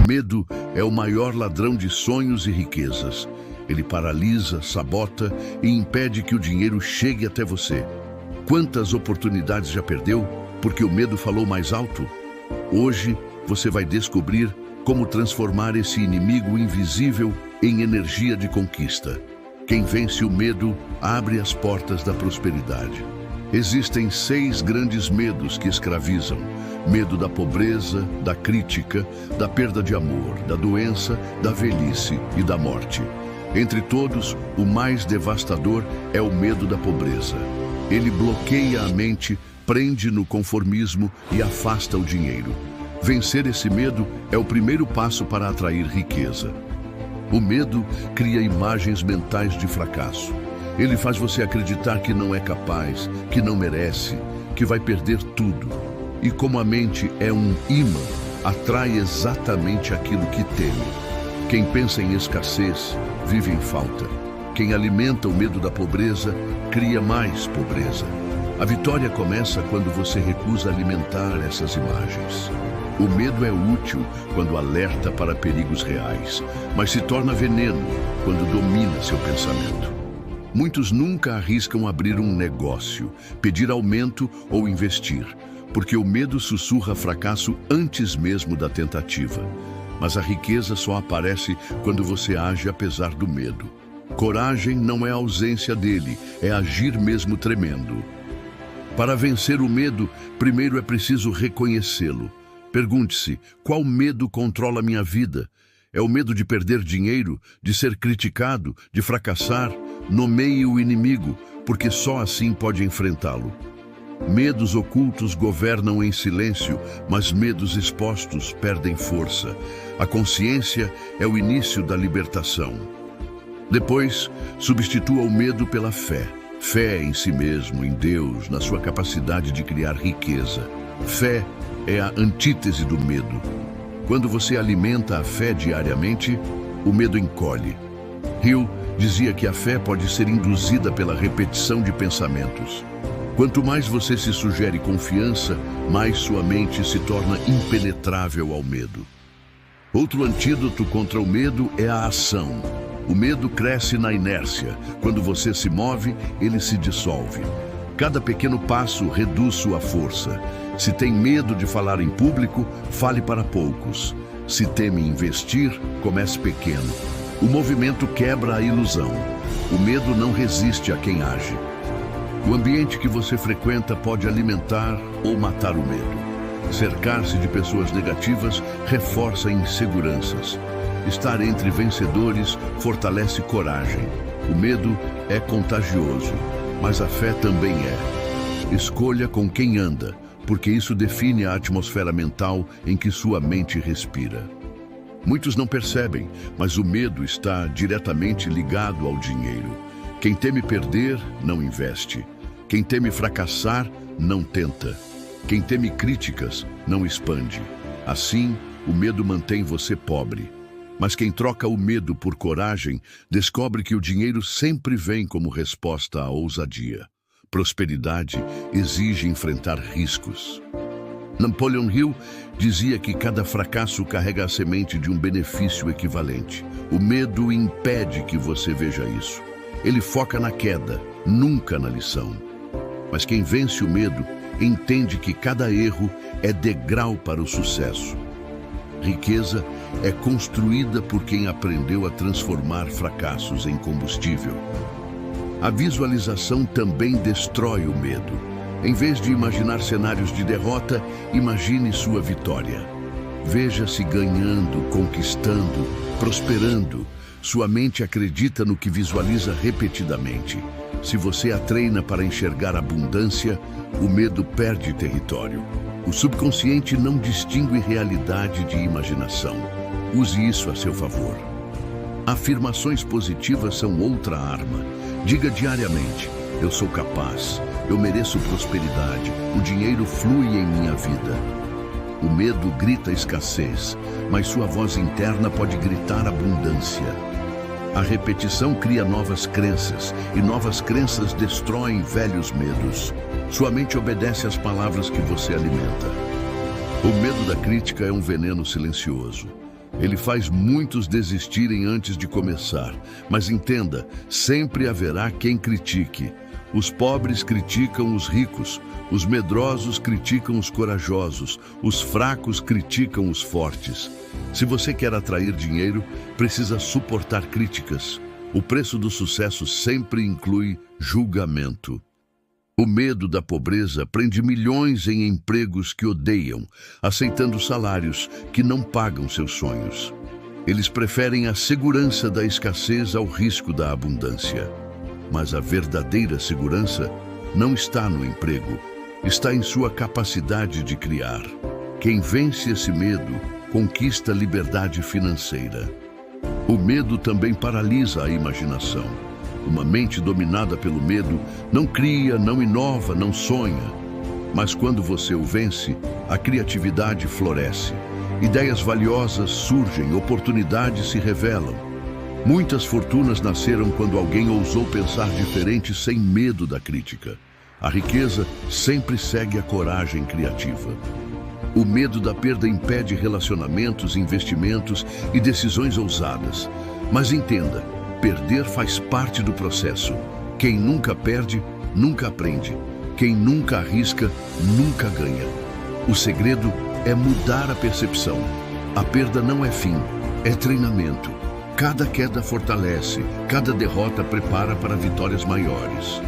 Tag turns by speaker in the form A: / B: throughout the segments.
A: medo é o maior ladrão de sonhos e riquezas. Ele paralisa, sabota e impede que o dinheiro chegue até você. Quantas oportunidades já perdeu porque o medo falou mais alto? Hoje você vai descobrir como transformar esse inimigo invisível em energia de conquista. Quem vence o medo abre as portas da prosperidade. Existem 6 grandes medos que escravizam: medo da pobreza, da crítica, da perda de amor, da doença, da velhice e da morte. Entre todos, o mais devastador é o medo da pobreza. Ele bloqueia a mente, prende no conformismo e afasta o dinheiro. Vencer esse medo é o primeiro passo para atrair riqueza. O medo cria imagens mentais de fracasso. Ele faz você acreditar que não é capaz, que não merece, que vai perder tudo. E como a mente é um imã, atrai exatamente aquilo que teme. Quem pensa em escassez, vive em falta. Quem alimenta o medo da pobreza, cria mais pobreza. A vitória começa quando você recusa alimentar essas imagens. O medo é útil quando alerta para perigos reais, mas se torna veneno quando domina seu pensamento. Muitos nunca arriscam abrir um negócio, pedir aumento ou investir, porque o medo sussurra fracasso antes mesmo da tentativa. Mas a riqueza só aparece quando você age apesar do medo. Coragem não é a ausência dele, é agir mesmo tremendo. Para vencer o medo, primeiro é preciso reconhecê-lo. Pergunte-se: qual medo controla minha vida? É o medo de perder dinheiro, de ser criticado, de fracassar? Nomeie o inimigo, porque só assim pode enfrentá-lo. Medos ocultos governam em silêncio, mas medos expostos perdem força. A consciência é o início da libertação. Depois, substitua o medo pela fé. Fé em si mesmo, em Deus, na sua capacidade de criar riqueza. Fé é a antítese do medo. Quando você alimenta a fé diariamente, o medo encolhe. Hill dizia que a fé pode ser induzida pela repetição de pensamentos. Quanto mais você se sugere confiança, mais sua mente se torna impenetrável ao medo. Outro antídoto contra o medo é a ação. O medo cresce na inércia. Quando você se move, ele se dissolve. Cada pequeno passo reduz sua força. Se tem medo de falar em público, fale para poucos. Se teme investir, comece pequeno. O movimento quebra a ilusão. O medo não resiste a quem age. O ambiente que você frequenta pode alimentar ou matar o medo. Cercar-se de pessoas negativas reforça inseguranças. Estar entre vencedores fortalece coragem. O medo é contagioso, mas a fé também é. Escolha com quem anda, porque isso define a atmosfera mental em que sua mente respira. Muitos não percebem, mas o medo está diretamente ligado ao dinheiro. Quem teme perder, não investe. Quem teme fracassar, não tenta. Quem teme críticas, não expande. Assim, o medo mantém você pobre. Mas quem troca o medo por coragem, descobre que o dinheiro sempre vem como resposta à ousadia. Prosperidade exige enfrentar riscos. Napoleon Hill dizia que cada fracasso carrega a semente de um benefício equivalente. O medo impede que você veja isso. Ele foca na queda, nunca na lição. Mas quem vence o medo entende que cada erro é degrau para o sucesso. Riqueza é construída por quem aprendeu a transformar fracassos em combustível. A visualização também destrói o medo. Em vez de imaginar cenários de derrota, imagine sua vitória. Veja-se ganhando, conquistando, prosperando. Sua mente acredita no que visualiza repetidamente. Se você a treina para enxergar abundância, o medo perde território. O subconsciente não distingue realidade de imaginação. Use isso a seu favor. Afirmações positivas são outra arma. Diga diariamente: eu sou capaz, eu mereço prosperidade, o dinheiro flui em minha vida. O medo grita escassez, mas sua voz interna pode gritar abundância. A repetição cria novas crenças, e novas crenças destroem velhos medos. Sua mente obedece às palavras que você alimenta. O medo da crítica é um veneno silencioso. Ele faz muitos desistirem antes de começar. Mas entenda, sempre haverá quem critique. Os pobres criticam os ricos, os medrosos criticam os corajosos, os fracos criticam os fortes. Se você quer atrair dinheiro, precisa suportar críticas. O preço do sucesso sempre inclui julgamento. O medo da pobreza prende milhões em empregos que odeiam, aceitando salários que não pagam seus sonhos. Eles preferem a segurança da escassez ao risco da abundância. Mas a verdadeira segurança não está no emprego, está em sua capacidade de criar. Quem vence esse medo conquista liberdade financeira. O medo também paralisa a imaginação. Uma mente dominada pelo medo não cria, não inova, não sonha. Mas quando você o vence, a criatividade floresce. Ideias valiosas surgem, oportunidades se revelam. Muitas fortunas nasceram quando alguém ousou pensar diferente sem medo da crítica. A riqueza sempre segue a coragem criativa. O medo da perda impede relacionamentos, investimentos e decisões ousadas. Mas entenda, perder faz parte do processo. Quem nunca perde, nunca aprende. Quem nunca arrisca, nunca ganha. O segredo é mudar a percepção. A perda não é fim, é treinamento. Cada queda fortalece, cada derrota prepara para vitórias maiores.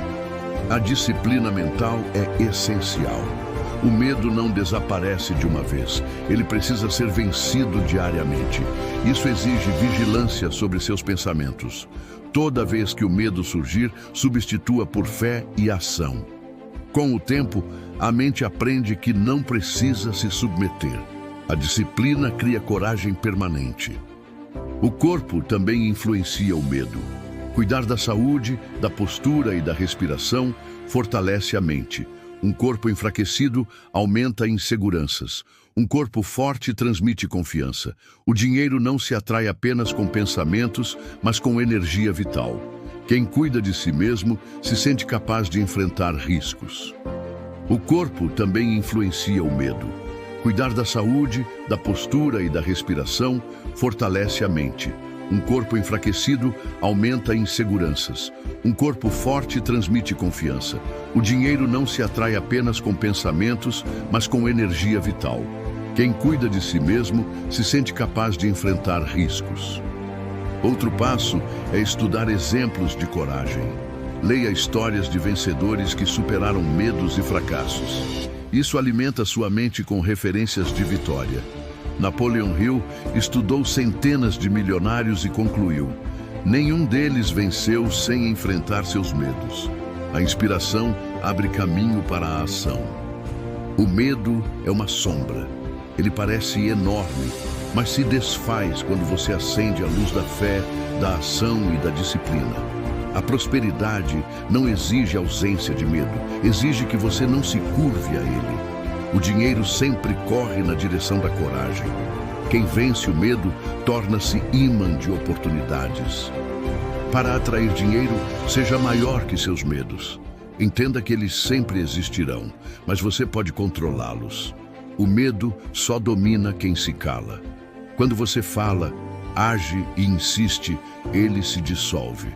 A: A disciplina mental é essencial. O medo não desaparece de uma vez, ele precisa ser vencido diariamente. Isso exige vigilância sobre seus pensamentos. Toda vez que o medo surgir, substitua por fé e ação. Com o tempo, a mente aprende que não precisa se submeter. A disciplina cria coragem permanente. O corpo também influencia o medo. Cuidar da saúde, da postura e da respiração fortalece a mente. Um corpo enfraquecido aumenta inseguranças. Um corpo forte transmite confiança. O dinheiro não se atrai apenas com pensamentos, mas com energia vital. Quem cuida de si mesmo se sente capaz de enfrentar riscos. O corpo também influencia o medo. Cuidar da saúde, da postura e da respiração fortalece a mente. Um corpo enfraquecido aumenta inseguranças. Um corpo forte transmite confiança. O dinheiro não se atrai apenas com pensamentos, mas com energia vital. Quem cuida de si mesmo se sente capaz de enfrentar riscos. Outro passo é estudar exemplos de coragem. Leia histórias de vencedores que superaram medos e fracassos. Isso alimenta sua mente com referências de vitória. Napoleon Hill estudou centenas de milionários e concluiu: nenhum deles venceu sem enfrentar seus medos. A inspiração abre caminho para a ação. O medo é uma sombra. Ele parece enorme, mas se desfaz quando você acende a luz da fé, da ação e da disciplina. A prosperidade não exige ausência de medo, exige que você não se curve a ele. O dinheiro sempre corre na direção da coragem. Quem vence o medo torna-se imã de oportunidades. Para atrair dinheiro, seja maior que seus medos. Entenda que eles sempre existirão, mas você pode controlá-los. O medo só domina quem se cala. Quando você fala, age e insiste, ele se dissolve.